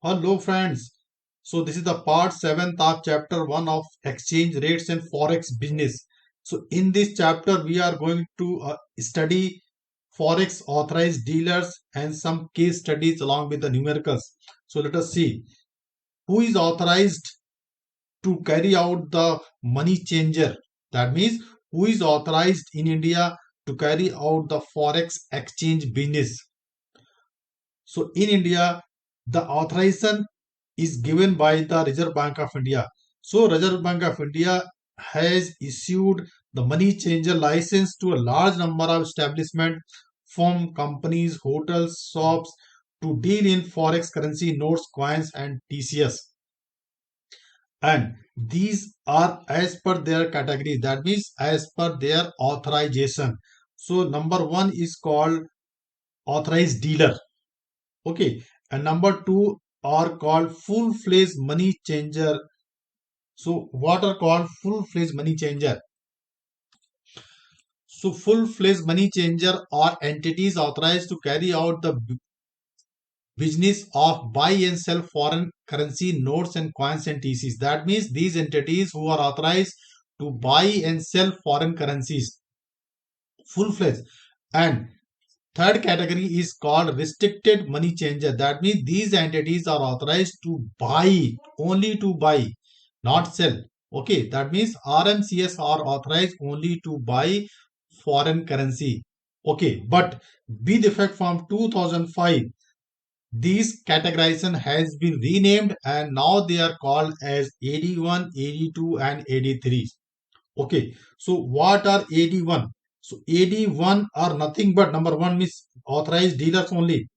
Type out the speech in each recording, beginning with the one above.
Hello friends. So this is the part 7th of chapter 1 of exchange rates and forex business. So in this chapter we are going to study forex authorized dealers and some case studies along with the numericals. So let us see who is authorized to carry out the money changer. That means who is authorized in India to carry out the forex exchange business. So in India, the authorization is given by the Reserve Bank of India. So Reserve Bank of India has issued the money changer license to a large number of establishments, firm, companies, hotels, shops to deal in forex currency notes, coins, and TCS. And these are as per their category. That means as per their authorization. So number one is called authorized dealer. Okay, and number two are called full-fledged money changer. So what are called full-fledged money changer? So full-fledged money changer are entities authorized to carry out the business of buy and sell foreign currency notes and coins and TCs. That means these entities who are authorized to buy and sell foreign currencies, full-fledged. And third category is called restricted money changer. That means these entities are authorized to buy, only to buy, not sell. Okay, that means RMCS are authorized only to buy foreign currency. Okay, but with effect from 2005, these categorization has been renamed and now they are called as AD1, AD2 and AD3. Okay, so what are AD1? So AD1 are nothing but number one means authorized dealers only.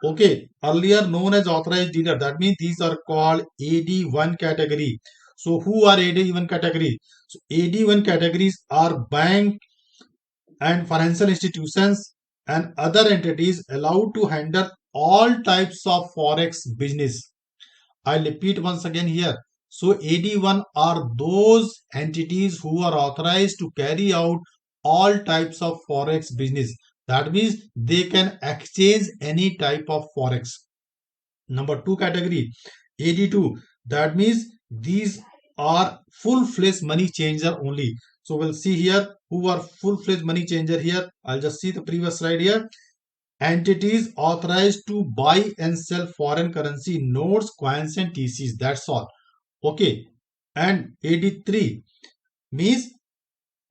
Okay, earlier known as authorized dealer. That means these are called AD1 category. So who are AD1 category? So AD1 categories are bank and financial institutions and other entities allowed to handle all types of forex business. I'll repeat once again here. So AD1 are those entities who are authorized to carry out all types of forex business. That means they can exchange any type of forex. Number two category, AD2. That means these are full-fledged money changer only. So we'll see here who are full-fledged money changer here. I'll just see the previous slide here. Entities authorized to buy and sell foreign currency notes, coins, and TCs. That's all. Okay. And AD3 means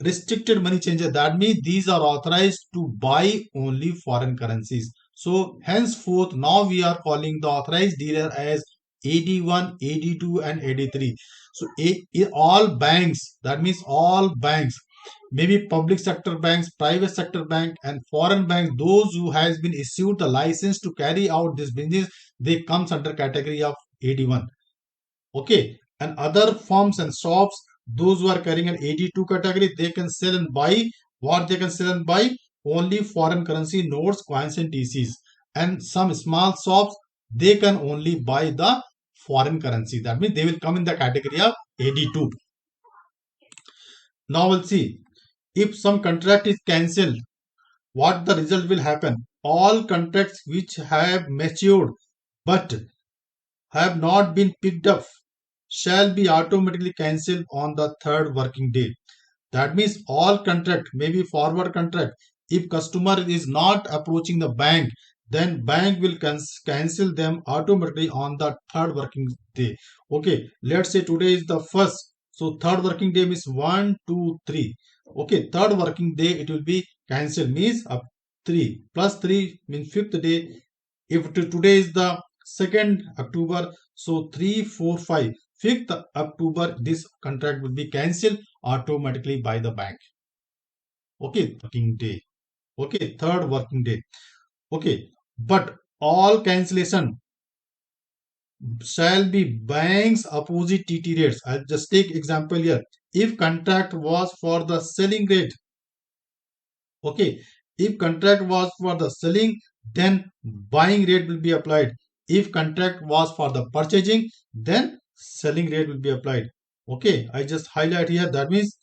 restricted money changer. That means these are authorized to buy only foreign currencies. So henceforth, now we are calling the authorized dealer as AD1, AD2, and AD3. So all banks, that means all banks, maybe public sector banks, private sector bank, and foreign banks, those who has been issued the license to carry out this business, they comes under category of AD1. Okay, and other firms and shops, those who are carrying an AD2 category, they can sell and buy what they can sell and buy only foreign currency notes, coins, and TCs. And some small shops, they can only buy the foreign currency. That means they will come in the category of AD2. Now we'll see if some contract is cancelled, what the result will happen. All contracts which have matured but have not been picked up shall be automatically cancelled on the third working day. That means all contract, maybe forward contract, if customer is not approaching the bank, then bank will cancel them automatically on the third working day. Okay, let's say today is the first. So third working day means 1, 2, 3. Okay, third working day it will be cancelled means up 3 plus 3 means fifth day. If today is the 2nd October, so 3, 4, 5. 5th October, this contract will be cancelled automatically by the bank. Okay, working day. Okay, third working day. Okay, but all cancellation shall be banks opposite TT rates. I'll just take example here. If contract was for the selling rate, okay, if contract was for the selling, then buying rate will be applied. If contract was for the purchasing, then selling rate will be applied. Okay, I just highlight here. That means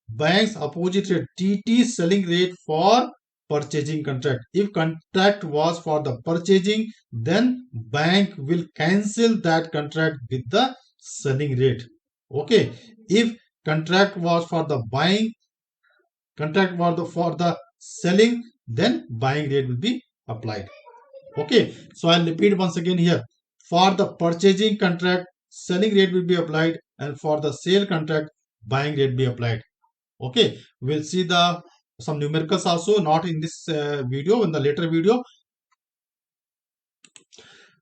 banks opposite rate, TT selling rate for purchasing contract. If contract was for the purchasing, then bank will cancel that contract with the selling rate. Okay. If contract was for the buying, contract was for the selling, then buying rate will be applied. Okay. So I'll repeat once again here. For the purchasing contract, selling rate will be applied, and for the sale contract, buying rate be applied. Okay, we'll see the some numericals also, not in this video, in the later video.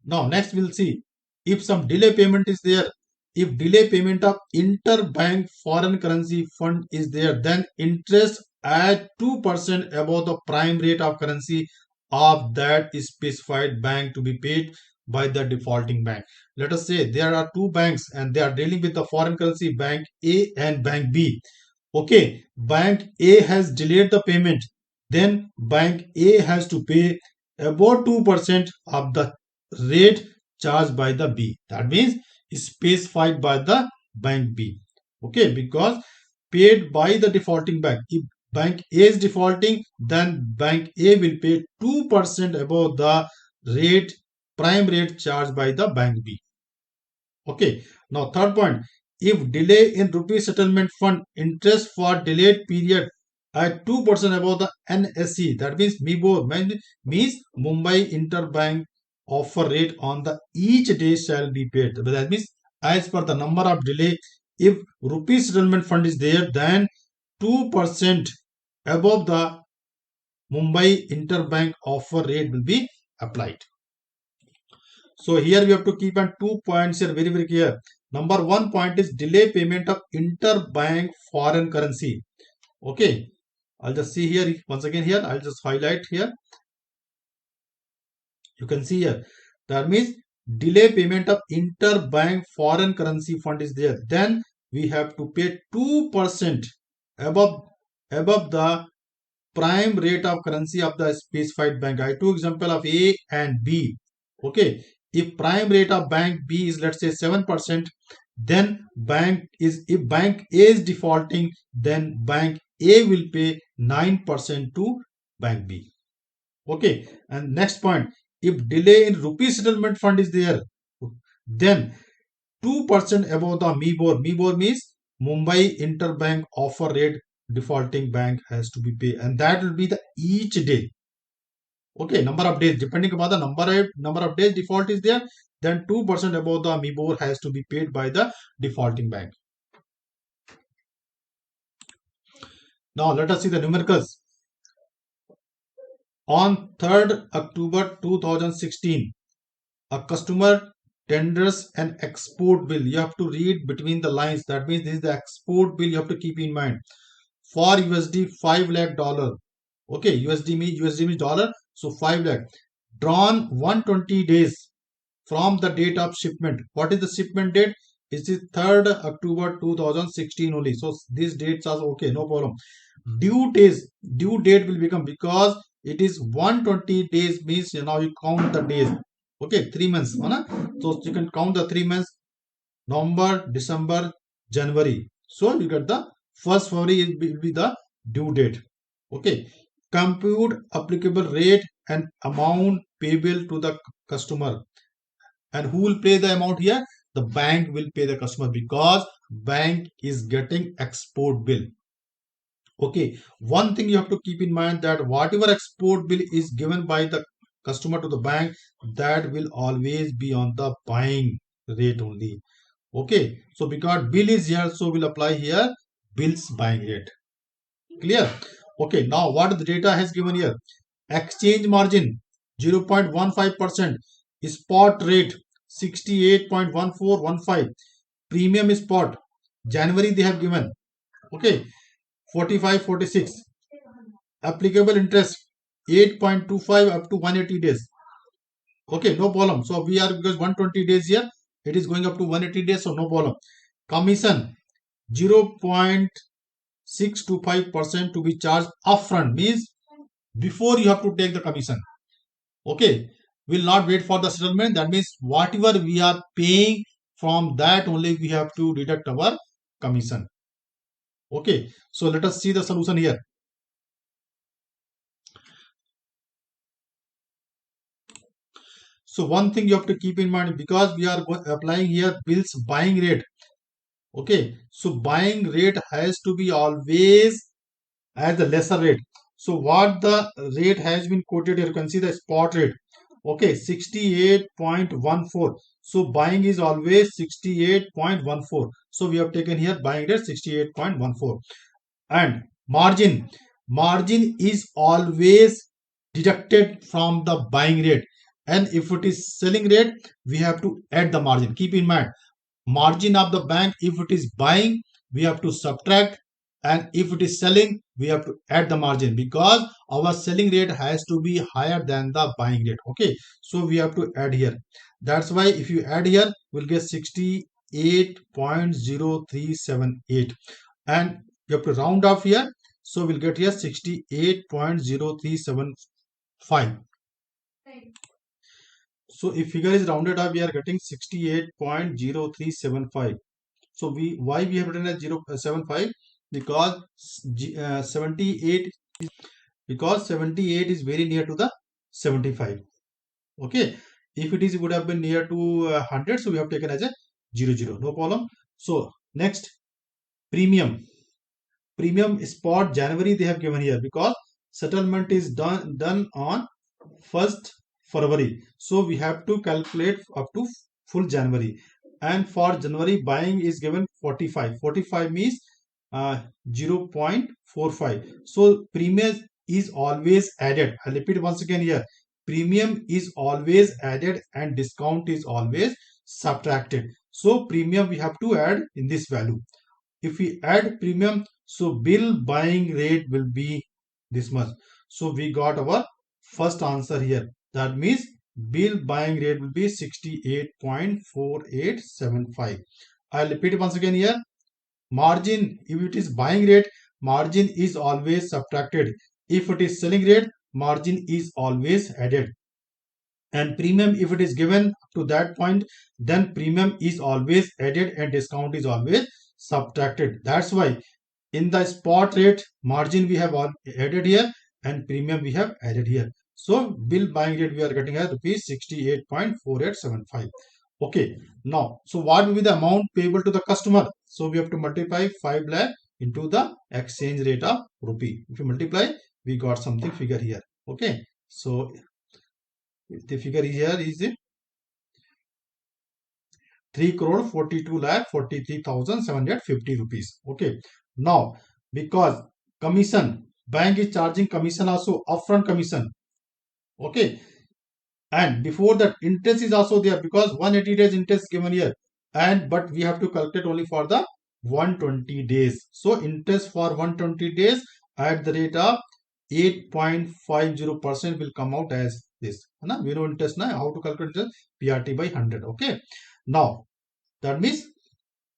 Now next we'll see if some delay payment is there. If delay payment of interbank foreign currency fund is there, then interest at 2% above the prime rate of currency of that specified bank to be paid by the defaulting bank. Let us say there are two banks and they are dealing with the foreign currency, bank A and bank B. Okay, bank A has delayed the payment, then bank A has to pay about 2% of the rate charged by the B. That means specified by the bank B. Okay, because paid by the defaulting bank. If bank A is defaulting, then bank A will pay 2% above the rate, prime rate charged by the bank B. Okay. Now third point, if delay in rupee settlement fund interest for delayed period at 2% above the NSE, that means MIBOR, means Mumbai Interbank offer rate on the each day shall be paid. That means as per the number of delay, if rupee settlement fund is there, then 2% above the Mumbai Interbank offer rate will be applied. So here we have to keep on 2 points here very, very clear. Number 1 point is delay payment of interbank foreign currency. Okay. I'll just see here once again here. I'll just highlight here. You can see here. That means delay payment of interbank foreign currency fund is there. Then we have to pay 2% above the prime rate of currency of the specified bank. I took example of A and B. Okay. If prime rate of bank B is, let's say, 7%, then if bank A is defaulting, then bank A will pay 9% to bank B. Okay. And next point, if delay in rupee settlement fund is there, then 2% above the MIBOR. MIBOR means Mumbai Interbank offer rate defaulting bank has to be paid, and that will be the each day. Okay, number of days, depending upon the number of days default is there, then 2% above the MIBOR has to be paid by the defaulting bank. Now let us see the numericals. On 3rd October 2016, a customer tenders an export bill. You have to read between the lines. That means this is the export bill you have to keep in mind. For USD 5 lakh dollar. Okay, USD means dollar. So 5 lakh. Drawn 120 days from the date of shipment. What is the shipment date? It is 3rd October 2016 only. So these dates are okay, no problem. Due date will become, because it is 120 days means you count the days. Okay, 3 months. So you can count the 3 months. November, December, January. So you get the 1st February will be the due date. Okay. Compute applicable rate and amount payable to the customer. And who will pay the amount here? The bank will pay the customer, because bank is getting export bill. Okay. One thing you have to keep in mind, that whatever export bill is given by the customer to the bank, that will always be on the buying rate only. Okay. So because bill is here, so we'll apply here bills buying rate. Clear? Okay. Now what the data has given here? Exchange margin 0.15%. Spot rate 68.1415. Premium spot January they have given. Okay. 45.46. Applicable interest 8.25 up to 180 days. Okay, no problem. So we are, because 120 days here, it is going up to 180 days, so no problem. Commission 0.625% to be charged upfront, means before you have to take the commission. Okay, will not wait for the settlement. That means whatever we are paying, from that only we have to deduct our commission. Okay, so let us see the solution here. So one thing you have to keep in mind, because we are applying here bills buying rate. Okay, so buying rate has to be always as the lesser rate. So what the rate has been quoted here, you can see the spot rate. Okay, 68.14. So buying is always 68.14. So we have taken here buying rate 68.14. And margin is always deducted from the buying rate. And if it is selling rate, we have to add the margin. Keep in mind, margin of the bank, if it is buying, we have to subtract, and if it is selling, we have to add the margin, because our selling rate has to be higher than the buying rate. Okay, so we have to add here. That's why if you add here, we'll get 68.0378, and you have to round off here, so we'll get here 68.0375. So if figure is rounded up, we are getting 68.0375. So why we have written as 0.75? Because 78 is very near to the 75. Okay, if it is, it would have been near to 100, so we have taken as a 00. No problem. So next, premium spot January they have given here, because settlement is done on 1st February. So we have to calculate up to full January. And for January, buying is given 45. 45 means 0.45. So premium is always added. I'll repeat once again here. Premium is always added and discount is always subtracted. So premium we have to add in this value. If we add premium, so bill buying rate will be this much. So we got our first answer here. That means bill buying rate will be 68.4875. I'll repeat once again here. Margin, if it is buying rate, margin is always subtracted. If it is selling rate, margin is always added. And premium, if it is given to that point, then premium is always added and discount is always subtracted. That's why in the spot rate, margin we have added here and premium we have added here. So bill buying rate we are getting as rupees 68.4875. Okay, now so what will be the amount payable to the customer? So we have to multiply 5 lakh into the exchange rate of rupee. If you multiply, we got something figure here. Okay, so the figure here is 3 crore 42 lakh 43,750 rupees. Okay, now because commission, bank is charging commission also, upfront commission. Okay, and before that interest is also there, because 180 days interest given here, and but we have to calculate only for the 120 days. So interest for 120 days at the rate of 8.50% will come out as this. We know interest now, how to calculate interest? PRT by 100. Okay, now that means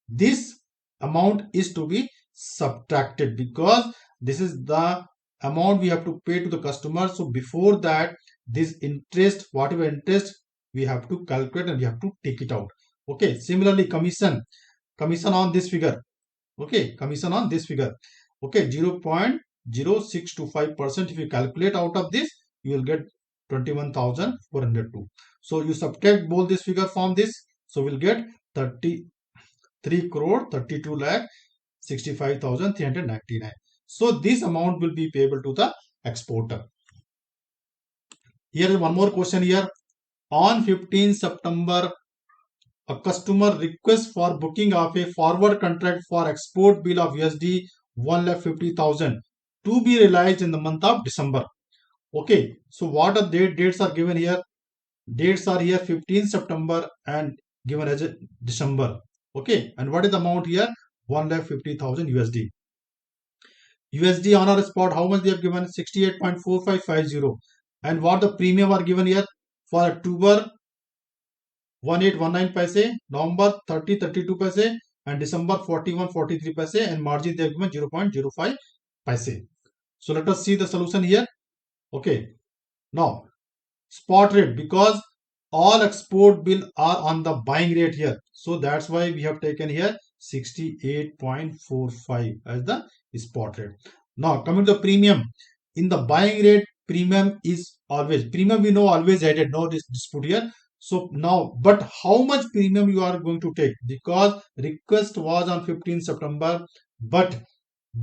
this amount is to be subtracted, because this is the amount we have to pay to the customer. So before that, this interest, whatever interest, we have to calculate and we have to take it out. Okay, similarly commission on this figure. Okay, commission on this figure. Okay, 0.0625%. If you calculate out of this, you will get 21,402. So you subtract both this figure from this, so we'll get 3 crore 32 lakh 65,399. So this amount will be payable to the exporter. Here is one more question here. On 15 September, a customer requests for booking of a forward contract for export bill of USD 1,50,000 to be realized in the month of December. Okay, so what are the dates are given here? Dates are here 15 September and given as a December. Okay, and what is the amount here? 1,50,000 USD. USD on our spot, how much they have given? 68.4550. And what the premium are given here? For October, 1819 paise, November 30.32 paise, and December 41.43 paise, and margin they have given 0.05 paise. So let us see the solution here. Okay, now spot rate, because all export bill are on the buying rate here, so that's why we have taken here 68.45 as the spot rate. Now coming to the premium, in the buying rate, premium is always, premium we know always added, no dispute here. So now, but how much premium you are going to take? Because request was on 15th September, but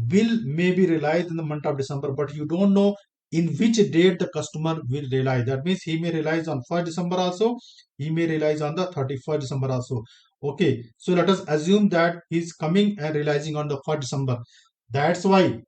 bill may be realized in the month of December, but you don't know in which date the customer will realize. That means he may realize on 1st December also, he may realize on the 31st December also. Okay, so let us assume that he's coming and realizing on the 1st December. That's why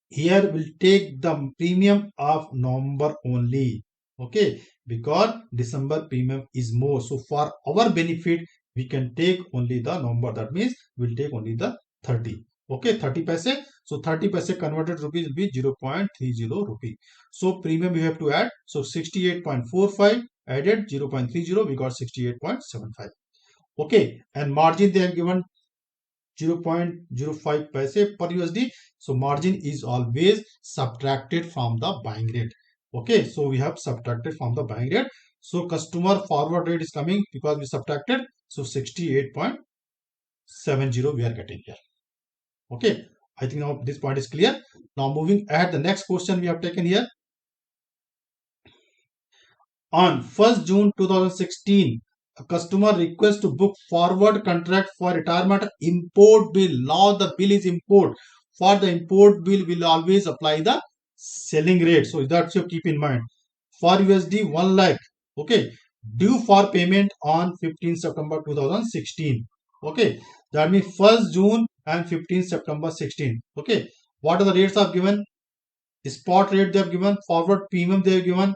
here we'll take the premium of November only. Okay, because December premium is more. So for our benefit, we can take only the November. That means we'll take only the 30. Okay, 30 paise. So 30 paise converted rupees will be 0.30 rupee. So premium we have to add. So 68.45 added 0.30, we got 68.75. Okay, and margin they have given 0.05 paise per USD. So margin is always subtracted from the buying rate. Okay, so we have subtracted from the buying rate. So customer forward rate is coming because we subtracted. So 68.70 we are getting here. Okay, I think now this point is clear. Now moving ahead, the next question we have taken here. On 1st June 2016, a customer requests to book forward contract for retirement import bill. Now the bill is import. For the import bill, will always apply the selling rate. So that's you keep in mind. For USD 1 lakh, okay, due for payment on 15 September 2016. Okay, that means 1st June and 15 September 16. Okay, what are the rates are given? Spot rate they have given, forward premium they have given,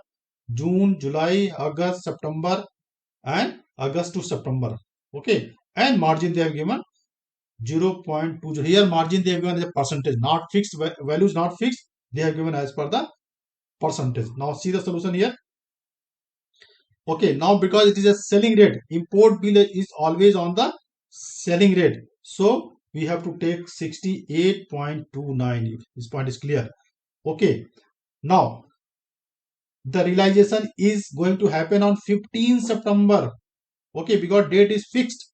June, July, August, September, and August to September. Okay, and margin they have given 0.20. Here margin they have given as a percentage, not fixed. Value is not fixed. They have given as per the percentage. Now see the solution here. Okay, now because it is a selling rate, import bill is always on the selling rate. So we have to take 68.29. This point is clear. Okay, now the realization is going to happen on 15 September. Okay, because date is fixed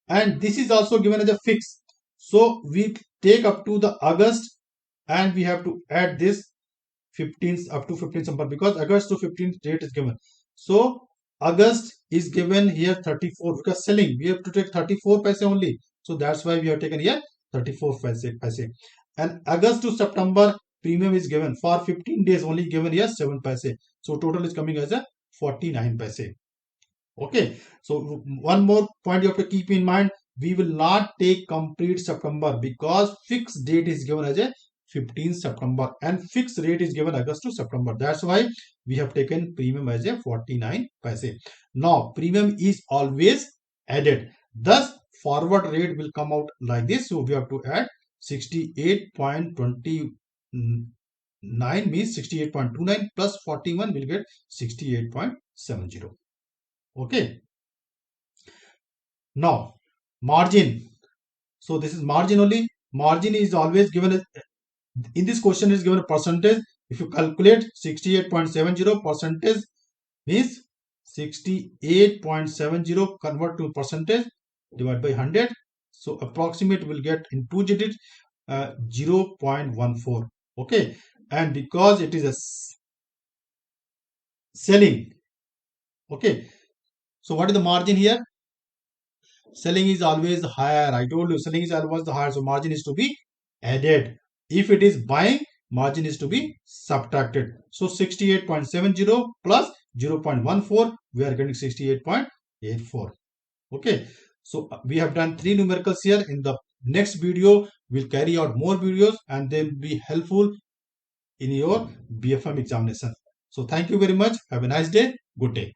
and this is also given as a fix. So we take up to the August and we have to add this 15th up to 15th September because August to 15th date is given. So August is given here 34 because selling we have to take 34 paise only. So that's why we have taken here 34 paise. And August to September premium is given for 15 days only given here 7 paise. So total is coming as a 49 paise. Okay, so one more point you have to keep in mind, we will not take complete September because fixed date is given as a 15 September and fixed rate is given August to September. That's why we have taken premium as a 49 paise. Now premium is always added. Thus forward rate will come out like this. So we have to add 68.29 means 68.29 plus 41 will get 68.70. Okay. Now margin. So this is margin only. Margin is always given in this question is given a percentage. If you calculate 68.70 percentage means 68.70 convert to percentage divided by 100. So approximate will get in 2 digits 0.14. Okay, and because it is a selling. Okay, so what is the margin here? Selling is always higher. I told you selling is always the higher. So margin is to be added. If it is buying, margin is to be subtracted. So 68.70 plus 0.14, we are getting 68.84. Okay. So we have done 3 numericals here. In the next video, we'll carry out more videos and they'll be helpful in your BFM examination. So thank you very much. Have a nice day. Good day.